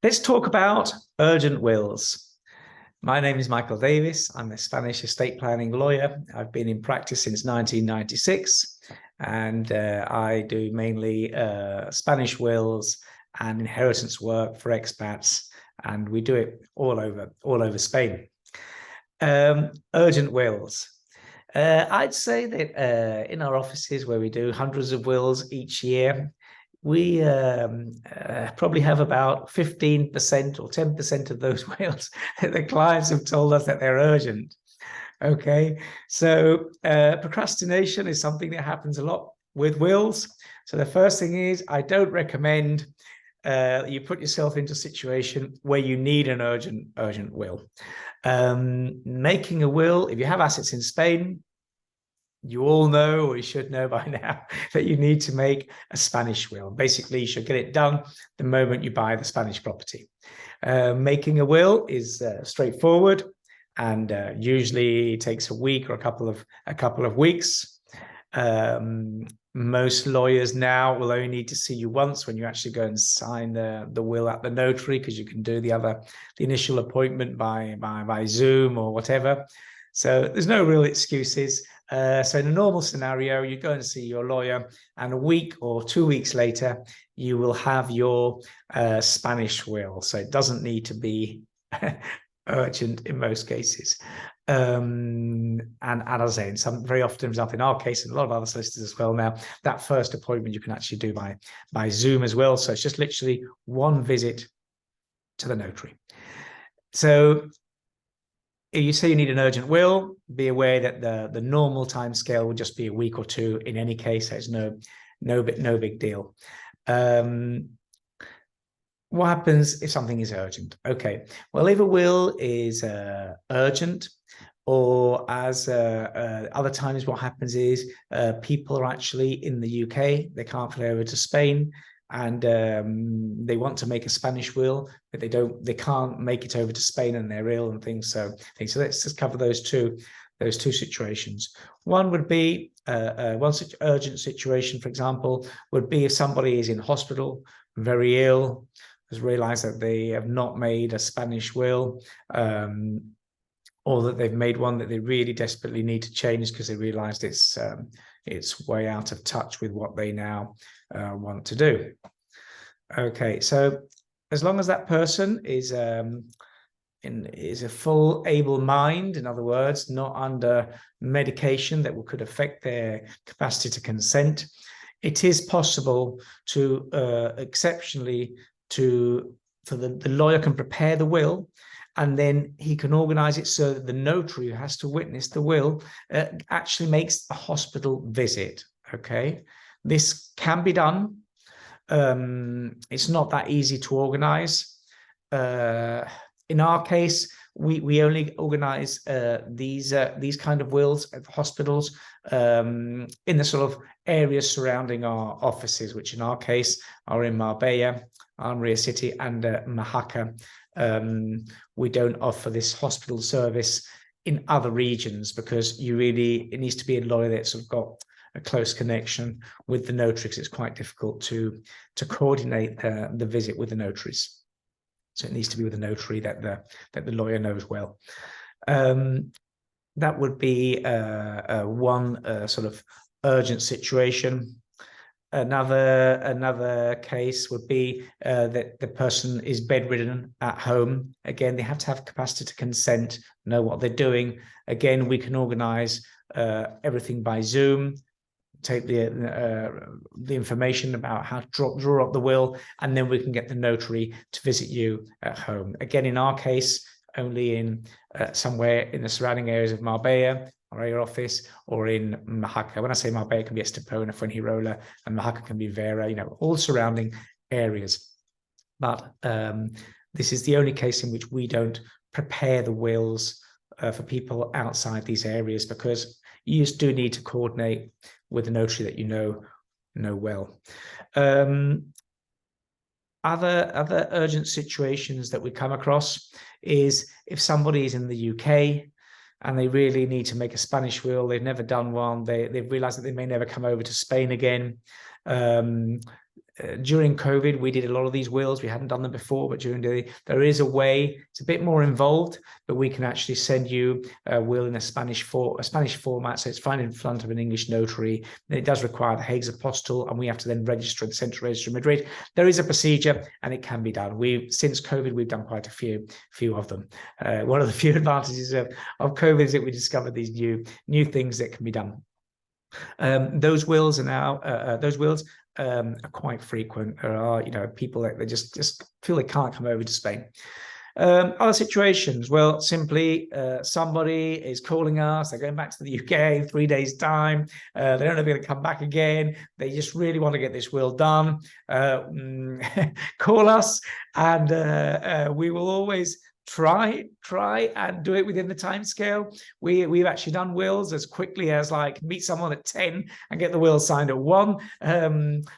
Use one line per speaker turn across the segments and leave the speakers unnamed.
Let's talk about urgent wills. My name is Michael Davies. I'm a Spanish estate planning lawyer. I've been in practice since 1996, and I do mainly Spanish wills and inheritance work for expats, and we do it all over Spain. Urgent wills. I'd say that in our offices, where we do hundreds of wills each year, we probably have about 15% or 10% of those wills that the clients have told us that they're urgent. Okay, so procrastination is something that happens a lot with wills. So the first thing is, I don't recommend you put yourself into a situation where you need an urgent will. Making a will, if you have assets in Spain, you all know, or you should know by now, that you need to make a Spanish will. Basically, you should get it done the moment you buy the Spanish property. Making a will is straightforward, and usually takes a week or a couple of weeks. Most lawyers now will only need to see you once when you actually go and sign the will at the notary, because you can do the initial appointment by Zoom or whatever. So there's no real excuses. So in a normal scenario, you go and see your lawyer, and a week or 2 weeks later, you will have your Spanish will. So it doesn't need to be urgent in most cases. And as I say, very often, for example, in our case, and a lot of other solicitors as well now, that first appointment you can actually do by Zoom as well. So it's just literally one visit to the notary. So if you say you need an urgent will, be aware that the normal time scale will just be a week or two in any case. There's no big deal. What happens if something is urgent? Okay, well, if a will is urgent, or as other times, what happens is people are actually in the UK, they can't fly over to Spain, and they want to make a Spanish will, but they can't make it over to Spain, and they're ill and things. So let's just cover those two situations. One would be one such urgent situation, for example, would be if somebody is in hospital, very ill, has realized that they have not made a Spanish will, or that they've made one that they really desperately need to change because they realized it's way out of touch with what they now want to do. Okay, so as long as that person is a full able mind, in other words, not under medication that could affect their capacity to consent, it is possible to exceptionally for the lawyer can prepare the will, and then he can organize it so that the notary who has to witness the will actually makes a hospital visit. Okay, this can be done. It's not that easy to organize. In our case, we only organize these kind of wills at the hospitals in the sort of areas surrounding our offices, which in our case are in Marbella, Almeria City, and Majaca. We don't offer this hospital service in other regions because it needs to be a lawyer that's sort of got a close connection with the notary, because it's quite difficult to coordinate the visit with the notaries. So it needs to be with a notary that the lawyer knows well. That would be one sort of urgent situation. Another case would be that the person is bedridden at home. Again, they have to have capacity to consent, know what they're doing. Again, we can organize everything by Zoom, take the information about how to draw up the will, and then we can get the notary to visit you at home. Again, in our case, only in somewhere in the surrounding areas of Marbella, our area office, or in Majaca. When I say Marbella, it can be Estepona, Fuengirola, and Majaca can be Vera, all surrounding areas. But this is the only case in which we don't prepare the wills for people outside these areas, because you just do need to coordinate with a notary that you know well. Other urgent situations that we come across is if somebody is in the UK and they really need to make a Spanish will, they've never done one, they've realized that they may never come over to Spain again. during COVID, we did a lot of these wills. We hadn't done them before, but there is a way. It's a bit more involved, but we can actually send you a will in a Spanish format. So it's fine in front of an English notary. It does require the Hague's Apostille, and we have to then register at the Central Register of Madrid. There is a procedure, and it can be done. Since COVID, we've done quite a few of them. One of the few advantages of COVID is that we discovered these new things that can be done. Those wills are quite frequent. There are, people that they just feel they can't come over to Spain. Other situations, well, simply somebody is calling us, they're going back to the UK in 3 days' time, they don't know if they're going to come back again, they just really want to get this will done. Call us, and we will always try and do it within the time scale. We've actually done wills as quickly as like meet someone at 10 and get the will signed at 1.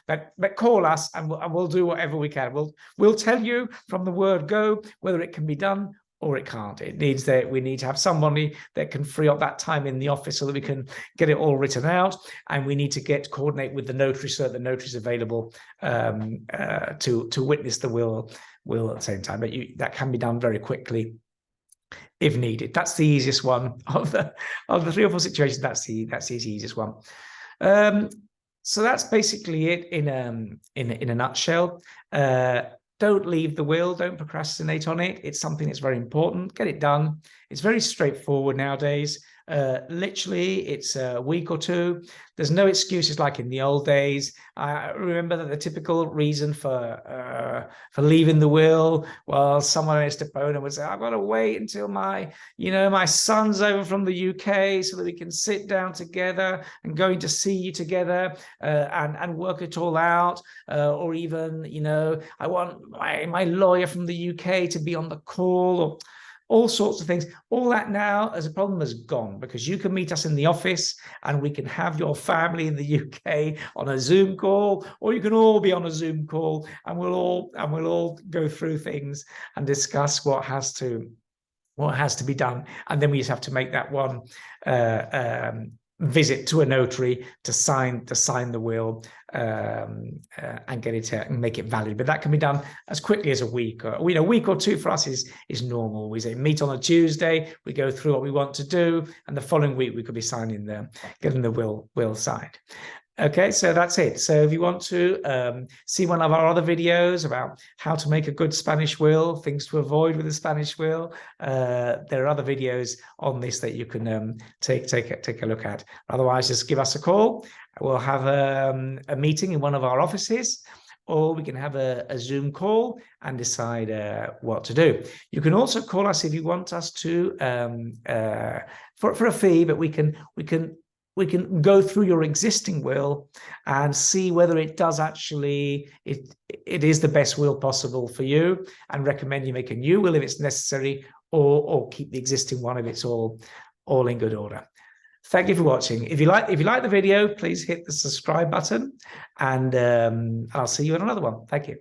But call us and we'll do whatever we can. We'll tell you from the word go whether it can be done or it can't. It needs that we need to have somebody that can free up that time in the office so that we can get it all written out, and we need to coordinate with the notary so that the notary is available to witness the will at the same time. But that can be done very quickly if needed. That's the easiest one of the 3 or 4 situations. That's the easiest one. So that's basically it in a nutshell. Don't leave the will. Don't procrastinate on it. It's something that's very important. Get it done. It's very straightforward nowadays. Literally, it's a week or 2. There's no excuses like in the old days. I remember that the typical reason for leaving the will, well, someone in Estepona would say, "I've got to wait until my son's over from the UK so that we can sit down together and going to see you together and work it all out." Or even, "I want my lawyer from the UK to be on the call," or all sorts of things. All that now as a problem has gone, because you can meet us in the office and we can have your family in the UK on a Zoom call, or you can all be on a Zoom call and we'll all go through things and discuss what has to be done. And then we just have to make that one visit to a notary to sign the will and get it and make it valid. But that can be done as quickly as a week. A week or 2 for us is normal. We say meet on a Tuesday, we go through what we want to do, and the following week we could be getting the will signed. Okay, so that's it. So if you want to see one of our other videos about how to make a good Spanish will, things to avoid with a Spanish will, there are other videos on this that you can take a look at. Otherwise, just give us a call. We'll have a meeting in one of our offices, or we can have a Zoom call and decide what to do. You can also call us if you want us to for a fee, but we can go through your existing will and see whether it does actually, it is the best will possible for you, and recommend you make a new will if it's necessary, or keep the existing one if it's all in good order. Thank you for watching. If you like the video, please hit the subscribe button, and I'll see you in another one. Thank you.